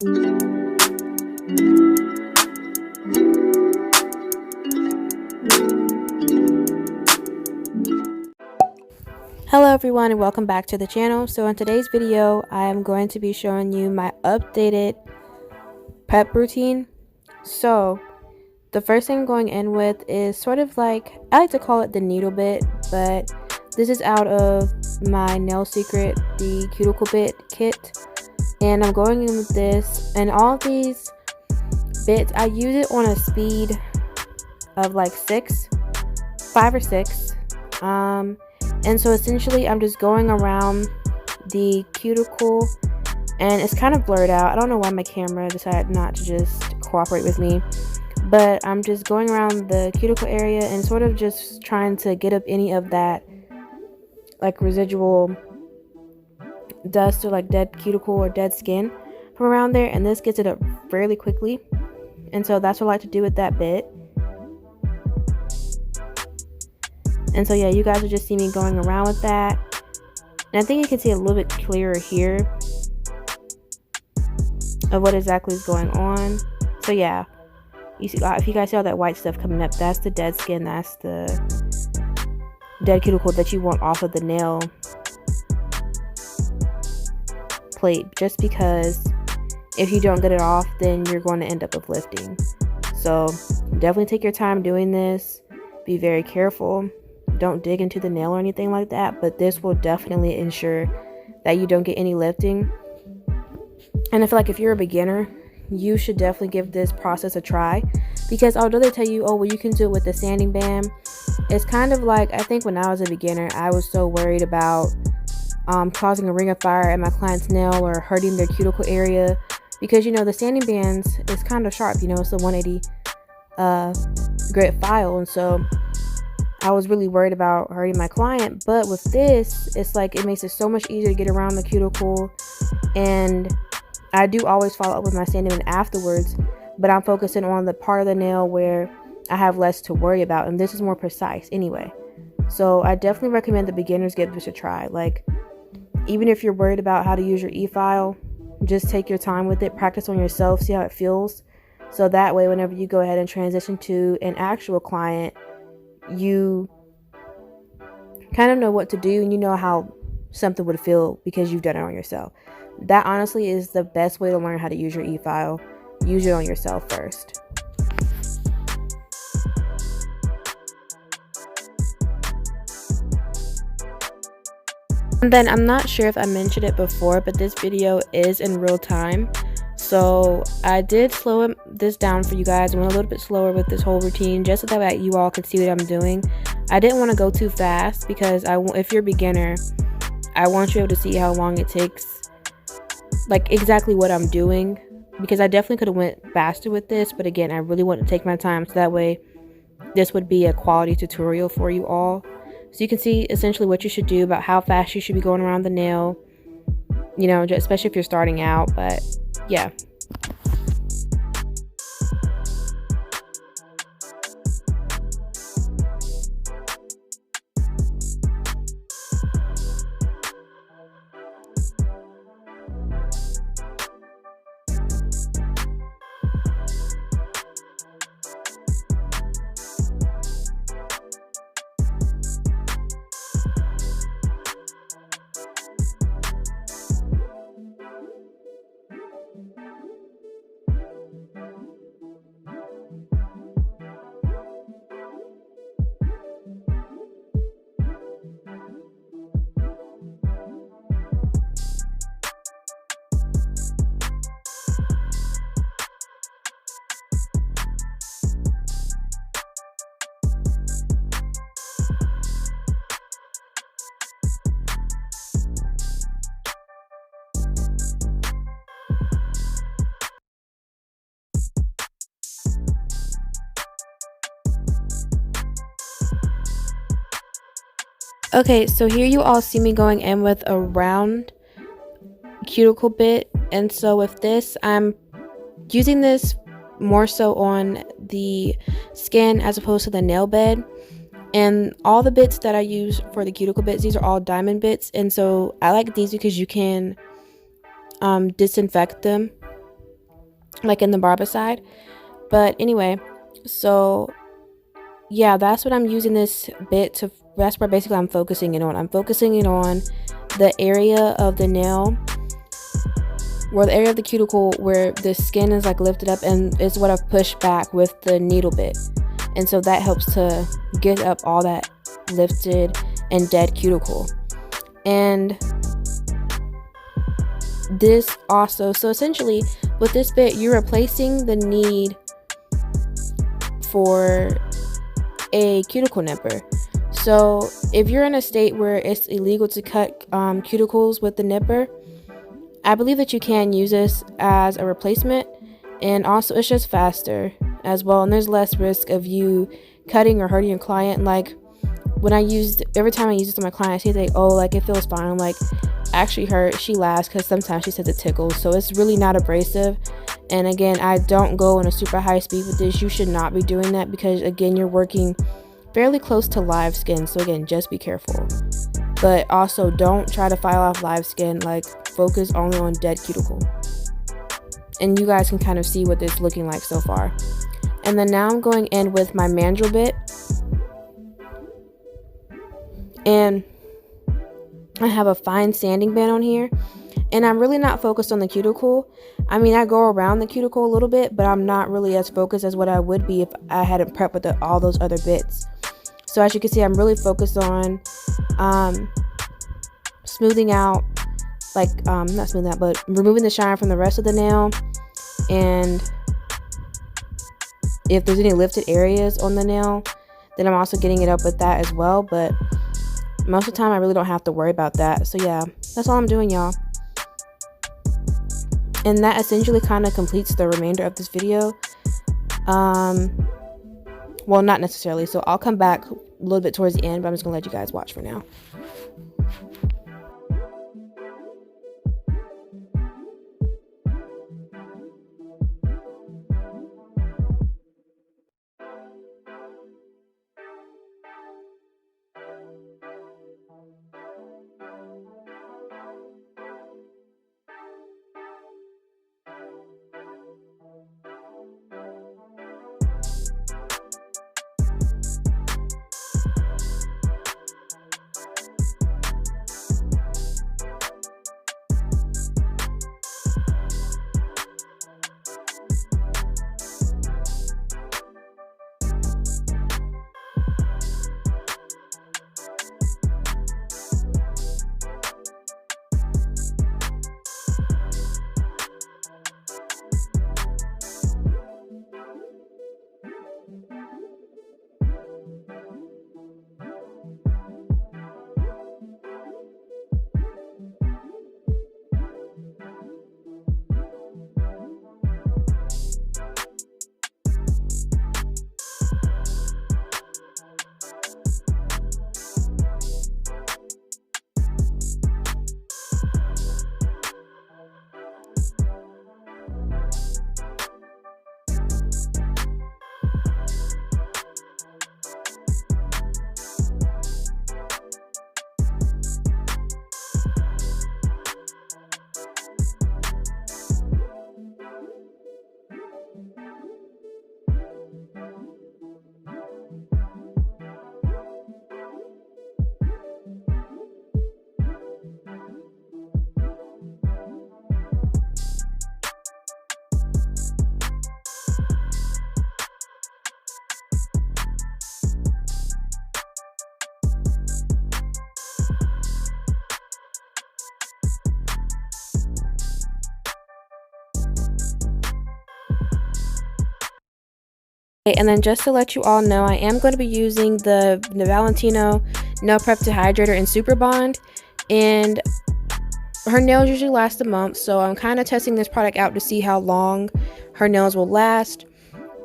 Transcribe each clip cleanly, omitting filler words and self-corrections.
Hello everyone and welcome back to the channel. So in today's video I am going to be showing you my updated prep routine. So the first thing I'm going in with is sort of like, I like to call it the needle bit, but this is out of my nail secret, the Cuticle Bit Kit, and I'm going in with this. And all these bits, I use it on a speed of like 5 or 6. And so essentially I'm just going around the cuticle, and it's kind of blurred out. I don't know why my camera decided not to just cooperate with me, but I'm just going around the cuticle area and sort of just trying to get up any of that like residual dust or like dead cuticle or dead skin from around there, and this gets it up fairly quickly. And so that's what I like to do with that bit. And so yeah, you guys will just see me going around with that. And I think you can see a little bit clearer here of what exactly is going on. So yeah, you see, if you guys see all that white stuff coming up, that's the dead skin, that's the dead cuticle that you want off of the nail plate, just because if you don't get it off, then you're going to end up with lifting. So definitely take your time doing this. Be very careful. Don't dig into the nail or anything like that, but this will definitely ensure that you don't get any lifting. And I feel like if you're a beginner, you should definitely give this process a try, because although they tell you, oh well, you can do it with the sanding band, it's kind of like, I think when I was a beginner, I was so worried about causing a ring of fire at my client's nail or hurting their cuticle area, because you know the sanding bands is kind of sharp, you know, it's a 180 grit file, and so I was really worried about hurting my client. But with this, it's like it makes it so much easier to get around the cuticle. And I do always follow up with my sanding band afterwards, but I'm focusing on the part of the nail where I have less to worry about, and this is more precise anyway. So I definitely recommend the beginners give this a try. Like, even if you're worried about how to use your e-file, just take your time with it, practice on yourself, see how it feels, so that way whenever you go ahead and transition to an actual client, you kind of know what to do and you know how something would feel because you've done it on yourself. That honestly is the best way to learn how to use your e-file. Use it on yourself first. And then I'm not sure if I mentioned it before, but this video is in real time. So I did slow this down for you guys. I went a little bit slower with this whole routine just so that way you all could see what I'm doing. I didn't want to go too fast because if you're a beginner, I want you able to see how long it takes, like exactly what I'm doing, because I definitely could have went faster with this, but again, I really want to take my time so that way this would be a quality tutorial for you all. So you can see essentially what you should do, about how fast you should be going around the nail, you know, especially if you're starting out. But yeah. Okay, so here you all see me going in with a round cuticle bit, and so with this, I'm using this more so on the skin as opposed to the nail bed. And all the bits that I use for the cuticle bits, these are all diamond bits, and so I like these because you can disinfect them like in the barber side. But anyway, so yeah, that's what I'm using this bit to. That's where basically I'm focusing it on. I'm focusing it on the area of the nail, or the area of the cuticle where the skin is like lifted up, and it's what I've pushed back with the needle bit. And so that helps to get up all that lifted and dead cuticle. And this also, so essentially with this bit, you're replacing the need for a cuticle nipper. So if you're in a state where it's illegal to cut cuticles with the nipper, I believe that you can use this as a replacement, and also it's just faster as well, and there's less risk of you cutting or hurting your client. Like when every time I use this on my client, she's like, oh, like it feels fine. I'm like, actually hurt. She laughs because sometimes she says it tickles, so it's really not abrasive. And again, I don't go in a super high speed with this. You should not be doing that because again, you're working fairly close to live skin, so again, just be careful. But also don't try to file off live skin, like focus only on dead cuticle. And you guys can kind of see what this is looking like so far. And then now I'm going in with my Mandrel bit, and I have a fine sanding band on here, and I'm really not focused on the cuticle. I mean, I go around the cuticle a little bit, but I'm not really as focused as what I would be if I hadn't prepped with all those other bits. So as you can see, I'm really focused on smoothing out, like not smoothing out, but removing the shine from the rest of the nail. And if there's any lifted areas on the nail, then I'm also getting it up with that as well. But most of the time I really don't have to worry about that. So yeah, that's all I'm doing, y'all. And that essentially kind of completes the remainder of this video. Well, not necessarily, so I'll come back a little bit towards the end, but I'm just gonna let you guys watch for now. And then just to let you all know, I am going to be using the Valentino Nail Prep Dehydrator in Super Bond, and her nails usually last a month, so I'm kind of testing this product out to see how long her nails will last.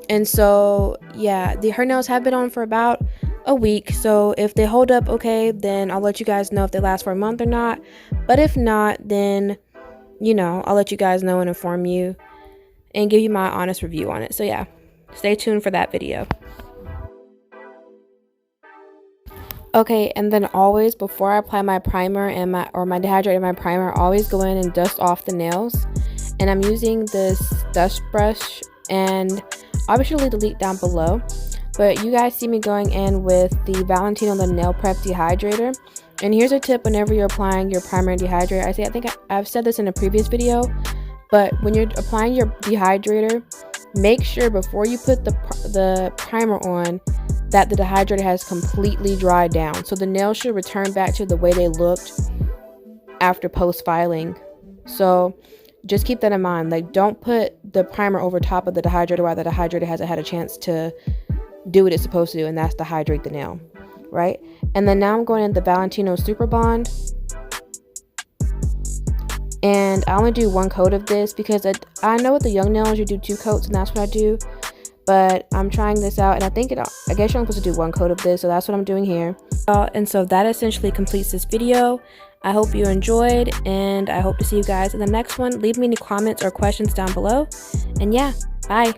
And so yeah, her nails have been on for about a week, so if they hold up okay, then I'll let you guys know if they last for a month or not. But if not, then you know, I'll let you guys know and inform you and give you my honest review on it. So yeah, stay tuned for that video. Okay, and then always before I apply my primer and my dehydrator and my primer, always go in and dust off the nails. And I'm using this dust brush, and I'll be sure to leave the link down below. But you guys see me going in with the Valentino the Nail Prep Dehydrator. And here's a tip whenever you're applying your primer and dehydrator. I think I've said this in a previous video, but when you're applying your dehydrator, make sure before you put the primer on that the dehydrator has completely dried down. So the nails should return back to the way they looked after post filing. So just keep that in mind. Like, don't put the primer over top of the dehydrator while the dehydrator hasn't had a chance to do what it's supposed to do, and that's dehydrate the nail, right? And then now I'm going in the Valentino Super Bond, and I only do 1 coat of this because I know with the young nails you do 2 coats, and that's what I do. But I'm trying this out, and I guess you're only supposed to do 1 coat of this, so that's what I'm doing here. And so that essentially completes this video. I hope you enjoyed, and I hope to see you guys in the next one. Leave me any comments or questions down below, and yeah, bye.